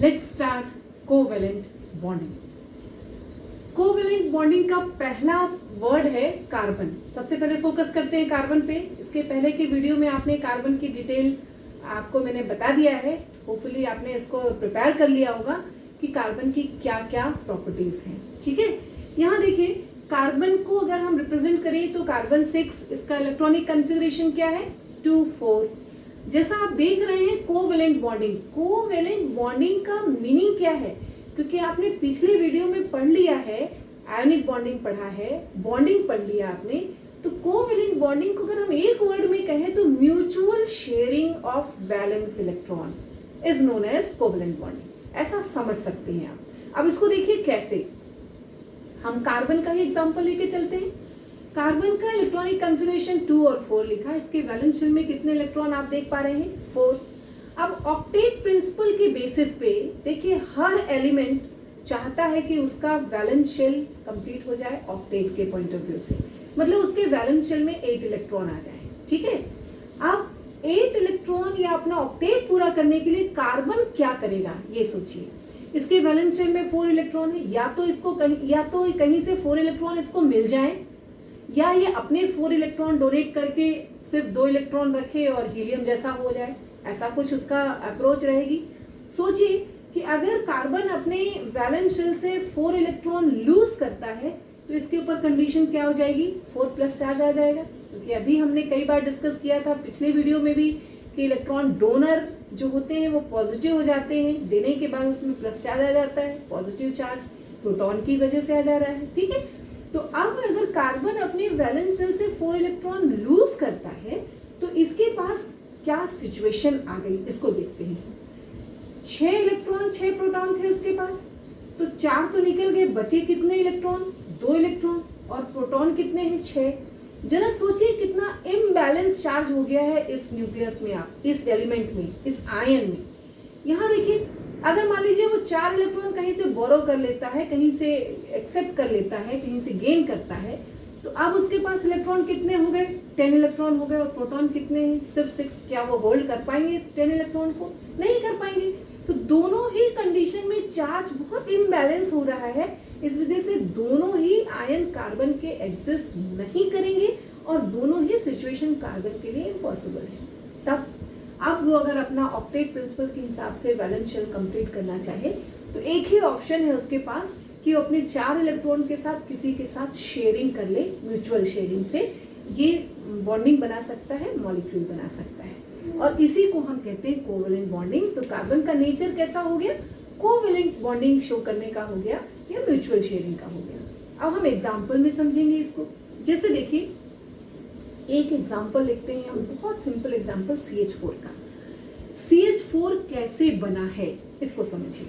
Let's start covalent bonding. Covalent bonding का पहला word है कार्बन। सबसे पहले फोकस करते हैं कार्बन पे। इसके पहले की वीडियो में आपने कार्बन की डिटेल आपको मैंने बता दिया है। होपफुली आपने इसको प्रिपेयर कर लिया होगा कि कार्बन की क्या क्या प्रॉपर्टीज हैं। ठीक है, यहाँ देखिए कार्बन को अगर हम रिप्रेजेंट करें तो कार्बन 6, इसका इलेक्ट्रॉनिक कॉन्फ़िगरेशन क्या है 2,4। जैसा आप देख रहे हैं कोवेलेंट बॉन्डिंग, कोवेलेंट बॉन्डिंग का मीनिंग क्या है, क्योंकि आपने पिछले वीडियो में पढ़ लिया है, आयोनिक बॉन्डिंग पढ़ा है, बॉन्डिंग पढ़ लिया आपने। तो कोवेलेंट बॉन्डिंग को अगर हम एक वर्ड में कहें तो mutual sharing of valence electron is known as covalent bonding. ऐसा समझ सकते हैं आप। अब इसको देखिए कैसे, हम कार्बन का ही एग्जांपल लेके चलते हैं। कार्बन का इलेक्ट्रॉनिक कॉन्फ़िगरेशन 2 और 4 लिखा है। इसके वैलेंस शेल में कितने इलेक्ट्रॉन आप देख पा रहे हैं 4। अब ऑक्टेट प्रिंसिपल के बेसिस पे देखिए हर एलिमेंट चाहता है कि उसका वैलेंस शेल कंप्लीट हो जाए ऑक्टेट के पॉइंट ऑफ व्यू से, मतलब उसके वैलेंस शेल में 8 इलेक्ट्रॉन आ जाए। ठीक है, अब 8 इलेक्ट्रॉन या अपना ऑक्टेट पूरा करने के लिए कार्बन क्या करेगा ये सोचिए। इसके वैलेंस शेल में 4 इलेक्ट्रॉन है, या तो कहीं से 4 इलेक्ट्रॉन इसको मिल जाए, या ये अपने 4 इलेक्ट्रॉन डोनेट करके सिर्फ 2 इलेक्ट्रॉन रखे और हीलियम जैसा हो जाए। ऐसा कुछ उसका अप्रोच रहेगी। सोचिए कि अगर कार्बन अपने वैलेंस शेल से 4 इलेक्ट्रॉन लूज करता है तो इसके ऊपर कंडीशन क्या हो जाएगी 4+ चार्ज आ जाएगा। क्योंकि अभी हमने कई बार डिस्कस किया था पिछले वीडियो में भी कि इलेक्ट्रॉन डोनर जो होते हैं वो पॉजिटिव हो जाते हैं, देने के बाद उसमें प्लस चार्ज आ जाता है, पॉजिटिव चार्ज प्रोटॉन की वजह से आ जा रहा है। ठीक है, तो अब अगर कार्बन अपने वैलेंस शेल से 4 इलेक्ट्रॉन लूज करता है तो इसके पास क्या सिचुएशन आ गई, इसको देखते हैं। 6 इलेक्ट्रॉन 6 प्रोटॉन थे उसके पास, तो 4 तो निकल गए, बचे कितने इलेक्ट्रॉन 2 इलेक्ट्रॉन, और प्रोटॉन कितने हैं 6। जरा सोचिए कितना इम्बैलेंस चार्ज हो गया है इस न्यूक्लियस में, आप इस एलिमेंट में, इस आयन में। यहाँ देखिए अगर मान लीजिए वो 4 इलेक्ट्रॉन कहीं से बोरो कर लेता है, कहीं से एक्सेप्ट कर लेता है, कहीं से गेन करता है, तो अब उसके पास इलेक्ट्रॉन कितने हो गए 10 इलेक्ट्रॉन हो गए, और प्रोटॉन कितने हैं सिर्फ 6। क्या वो होल्ड कर पाएंगे इस 10 इलेक्ट्रॉन को? नहीं कर पाएंगे। तो दोनों ही कंडीशन में चार्ज बहुत इम्बैलेंस हो रहा है, इस वजह से दोनों ही आयन कार्बन के एग्जिस्ट नहीं करेंगे और दोनों ही सिचुएशन कार्बन के लिए इम्पॉसिबल है। तब अब वो अगर अपना ऑक्टेट प्रिंसिपल के हिसाब से वैलेंस शेल कंप्लीट करना चाहे तो एक ही ऑप्शन है उसके पास कि वो अपने 4 इलेक्ट्रॉन के साथ किसी के साथ शेयरिंग कर ले। म्यूचुअल शेयरिंग से ये बॉन्डिंग बना सकता है, मॉलिक्यूल बना सकता है, और इसी को हम कहते हैं कोवेलेंट बॉन्डिंग। तो कार्बन का नेचर कैसा हो गया, कोवेलेंट बॉन्डिंग शो करने का हो गया या म्यूचुअल शेयरिंग का हो गया। अब हम एग्जाम्पल में समझेंगे इसको। जैसे देखिए एक एग्जाम्पल लिखते हैं हम, बहुत सिंपल एग्जाम्पल CH4 का। CH4 कैसे बना है इसको समझिए।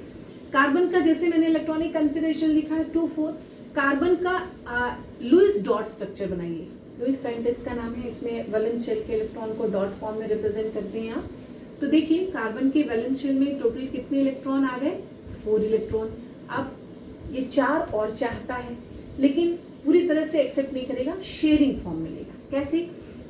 कार्बन का जैसे मैंने इलेक्ट्रॉनिक कॉन्फ़िगरेशन लिखा है 2,4। कार्बन का लुईस डॉट स्ट्रक्चर बनाइए। लुईस साइंटिस्ट का नाम है, इसमें वैलेंस शेल के इलेक्ट्रॉन को डॉट फॉर्म में रिप्रेजेंट करते हैं आप। तो देखिए कार्बन के वैलेंस शेल में टोटल कितने इलेक्ट्रॉन आ गए 4 इलेक्ट्रॉन। अब ये 4 और चाहता है लेकिन पूरी तरह से एक्सेप्ट नहीं करेगा, शेयरिंग फॉर्म में लेगा। कैसे?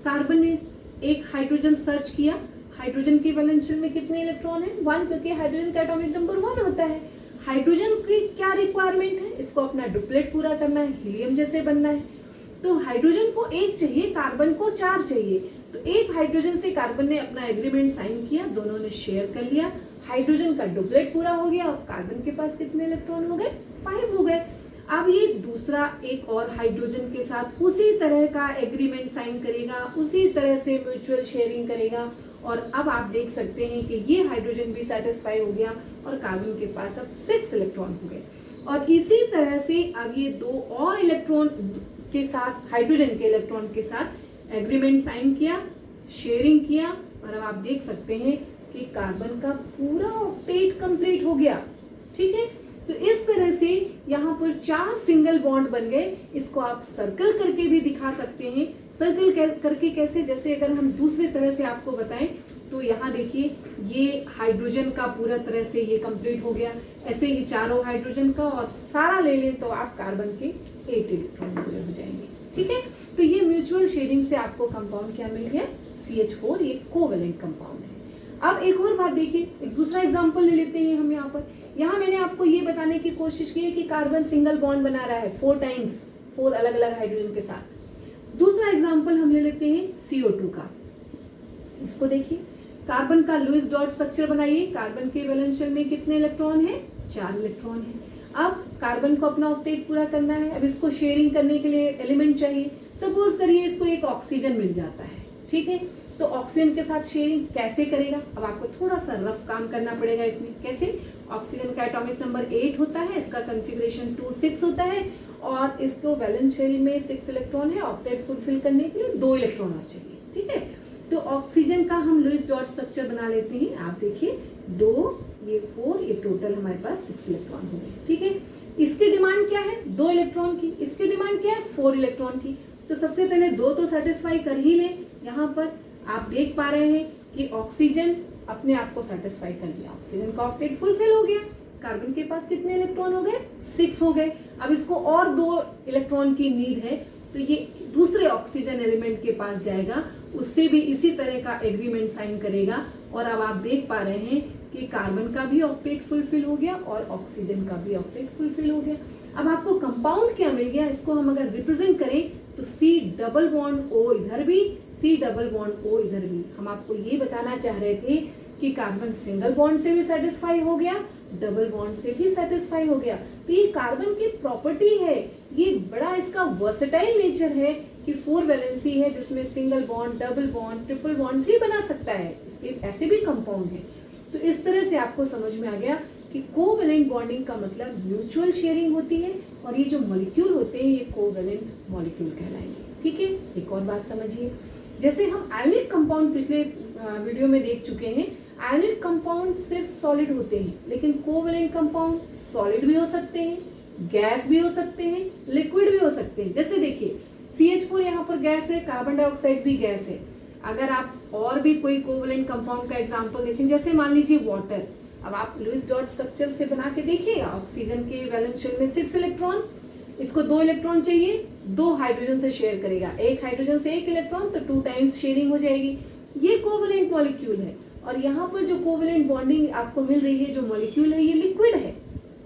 कार्बन ने एक हाइड्रोजन सर्च किया, हाइड्रोजन के वैलेंस शेल में कितने इलेक्ट्रॉन है 1, क्योंकि हाइड्रोजन का एटॉमिक नंबर 1 होता है। हाइड्रोजन की क्या रिक्वायरमेंट है, इसको अपना डुप्लेट पूरा करना है, हीलियम जैसे बनना है। तो हाइड्रोजन को 1 चाहिए, कार्बन को 4 चाहिए। तो एक हाइड्रोजन से कार्बन ने अपना एग्रीमेंट साइन किया, दोनों ने शेयर कर लिया, हाइड्रोजन का डुप्लेट पूरा हो गया और कार्बन के पास कितने इलेक्ट्रॉन हो गए 5 हो गए। अब ये दूसरा एक और हाइड्रोजन के साथ उसी तरह का एग्रीमेंट साइन करेगा, उसी तरह से म्यूचुअल शेयरिंग करेगा, और अब आप देख सकते हैं कि ये हाइड्रोजन भी सेटिस्फाई हो गया और कार्बन के पास अब 6 इलेक्ट्रॉन हो गए। और इसी तरह से अब ये 2 और इलेक्ट्रॉन के साथ, हाइड्रोजन के इलेक्ट्रॉन के साथ एग्रीमेंट साइन किया, शेयरिंग किया, और अब आप देख सकते हैं कि कार्बन का पूरा ऑक्टेट कंप्लीट हो गया। ठीक है, तो इस तरह से यहाँ पर 4 सिंगल बॉन्ड बन गए। इसको आप सर्कल करके भी दिखा सकते हैं। सर्कल करके कैसे, जैसे अगर हम दूसरे तरह से आपको बताएं तो यहाँ देखिए ये हाइड्रोजन का पूरा तरह से ये कंप्लीट हो गया, ऐसे ही चारों हाइड्रोजन का, और सारा ले लें तो आप कार्बन के 8 इलेक्ट्रॉन पूरे हो जाएंगे। ठीक है, तो ये म्यूचुअल शेयरिंग से आपको कंपाउंड क्या मिल गया CH4, ये कोवेलेंट कंपाउंड है। अब एक और बात देखिए, एक दूसरा एग्जांपल ले लेते हैं हम यहाँ पर। यहाँ मैंने आपको ये बताने की कोशिश की है कि कार्बन सिंगल बॉन्ड बना रहा है 4 टाइम्स 4 अलग अलग हाइड्रोजन के साथ। दूसरा एग्जांपल हम ले लेते हैं CO2 का। इसको देखिए, कार्बन का लुईस डॉट स्ट्रक्चर बनाइए। कार्बन के वैलेंस शेल में कितने इलेक्ट्रॉन है? 4 इलेक्ट्रॉन है। अब कार्बन को अपना ऑक्टेट पूरा करना है। अब इसको शेयरिंग करने के लिए एलिमेंट चाहिए। सपोज करिए इसको एक ऑक्सीजन मिल जाता है, ठीक है, तो ऑक्सीजन के साथ शेयरिंग कैसे करेगा? अब आपको थोड़ा सा रफ काम करना पड़ेगा इसमें। कैसे? ऑक्सीजन का एटॉमिक नंबर 8 होता है, इसका कॉन्फ़िगरेशन 2 6 होता है और इसको वैलेंस शेल में 6 इलेक्ट्रॉन है। ऑक्टेट फुलफिल करने के लिए 2 इलेक्ट्रॉन और चाहिए, ठीक है। तो ऑक्सीजन का हम लुईस डॉट स्ट्रक्चर बना लेते हैं। आप देखिए 2, ये 4, ये टोटल हमारे पास 6 इलेक्ट्रॉन हो गए, ठीक है। इसकी डिमांड क्या है? 2 इलेक्ट्रॉन की। इसकी डिमांड क्या है? 4 इलेक्ट्रॉन की। तो सबसे पहले 2 तो सेटिस्फाई कर ही ले। यहाँ पर आप देख पा रहे हैं कि ऑक्सीजन अपने आप को सेटिस्फाई कर लिया, ऑक्सीजन का ऑक्टेट फुलफिल हो गया। कार्बन के पास कितने इलेक्ट्रॉन हो गए? 6 हो गए। अब इसको और 2 इलेक्ट्रॉन की नीड है, तो ये दूसरे ऑक्सीजन एलिमेंट के पास जाएगा, उससे भी इसी तरह का एग्रीमेंट साइन करेगा। और अब आप देख पा रहे हैं कि कार्बन का भी ऑक्टेट फुलफिल हो गया और ऑक्सीजन का भी ऑक्टेट फुलफिल हो गया। अब आपको कंपाउंड क्या मिल गया? इसको हम अगर रिप्रेजेंट करें तो C डबल बॉन्ड O इधर भी, C डबल बॉन्ड O इधर भी। हम आपको ये बताना चाह रहे थे कि कार्बन सिंगल बॉन्ड से भी सेटिस्फाई हो गया, डबल बॉन्ड से भी सेटिस्फाई हो गया। तो ये कार्बन की प्रॉपर्टी है, ये बड़ा इसका वर्सेटाइल नेचर है कि 4 वैलेंसी है जिसमें single bond, double bond, triple bond भी बना सकता है। इसके ऐसे भी कंपाउंड है। तो इस तरह से आपको समझ में आ गया कि कोवैलेंट बॉन्डिंग का मतलब म्यूचुअल शेयरिंग होती है और ये जो मॉलिक्यूल होते हैं ये कोवैलेंट मॉलिक्यूल कहलाएंगे, ठीक है। एक और बात समझिए, जैसे हम आयनिक कंपाउंड पिछले वीडियो में देख चुके हैं, आयनिक कंपाउंड सिर्फ सॉलिड होते हैं, लेकिन कोवैलेंट कंपाउंड सॉलिड भी हो सकते हैं, गैस भी हो सकते हैं, लिक्विड भी हो सकते हैं। जैसे देखिए CH4 यहाँ पर गैस है, कार्बन डाइऑक्साइड भी गैस है। अगर आप और भी कोई कोवैलेंट कंपाउंड का एग्जांपल देखें, जैसे मान लीजिए वाटर, अब आप लुईस डॉट स्ट्रक्चर से बना के देखिएगा। ऑक्सीजन के वैलेंस शेल में 6 इलेक्ट्रॉन, इसको 2 इलेक्ट्रॉन चाहिए, 2 हाइड्रोजन से शेयर करेगा, एक हाइड्रोजन से 1 इलेक्ट्रॉन, तो 2 टाइम्स शेयरिंग हो जाएगी। ये कोवैलेंट मॉलिक्यूल है। और यहाँ पर जो कोवैलेंट बॉन्डिंग आपको मिल रही है, जो मॉलिक्यूल है, ये लिक्विड है,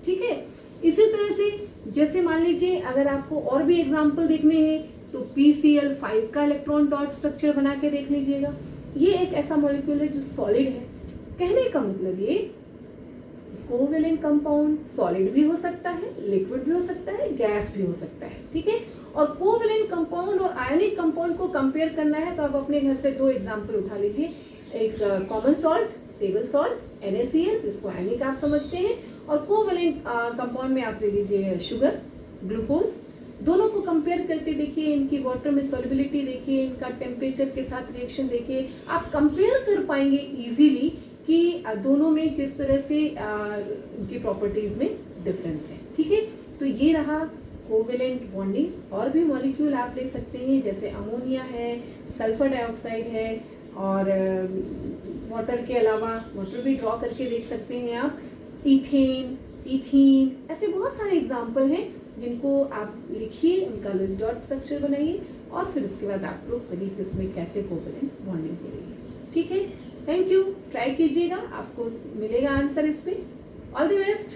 ठीक है। इसी तरह से जैसे मान लीजिए अगर आपको और भी एग्जाम्पल देखने हैं तो PCl5 का इलेक्ट्रॉन डॉट स्ट्रक्चर बना के देख लीजिएगा। ये एक ऐसा मॉलिक्यूल है जो सॉलिड है। कहने का मतलब ये कोवैलेंट कंपाउंड सॉलिड भी हो सकता है, लिक्विड भी हो सकता है, गैस भी हो सकता है, ठीक है। और कोवैलेंट कंपाउंड और आयनिक कंपाउंड को कंपेयर करना है तो आप अपने घर से 2 एग्जांपल उठा लीजिए। एक common salt, table salt, NaCl, जिसको आयनिक आप समझते हैं, और कोवैलेंट कंपाउंड में आप ले लीजिए शुगर, ग्लूकोज। दोनों को कंपेयर करके देखिए, इनकी वाटर में सॉल्युबिलिटी देखिए, इनका टेम्परेचर के साथ रिएक्शन देखिए। आप कंपेयर कर पाएंगे इजीली कि दोनों में किस तरह से उनकी प्रॉपर्टीज में डिफरेंस है, ठीक है। तो ये रहा कोवैलेंट बॉन्डिंग। और भी मॉलिक्यूल आप ले सकते हैं, जैसे अमोनिया है, सल्फर डाइऑक्साइड है, और वाटर के अलावा वाटर भी ड्रॉ करके देख सकते हैं आप, इथेन, इथीन, ऐसे बहुत सारे एग्जाम्पल हैं जिनको आप लिखिए, उनका लुईस डॉट स्ट्रक्चर बनाइए और फिर उसके बाद आप प्रूव करिए कि उसमें कैसे कोवैलेंट बॉन्डिंग हो रही है, ठीक है। थैंक यू, ट्राई कीजिएगा, आपको मिलेगा आंसर इस पे। All the best.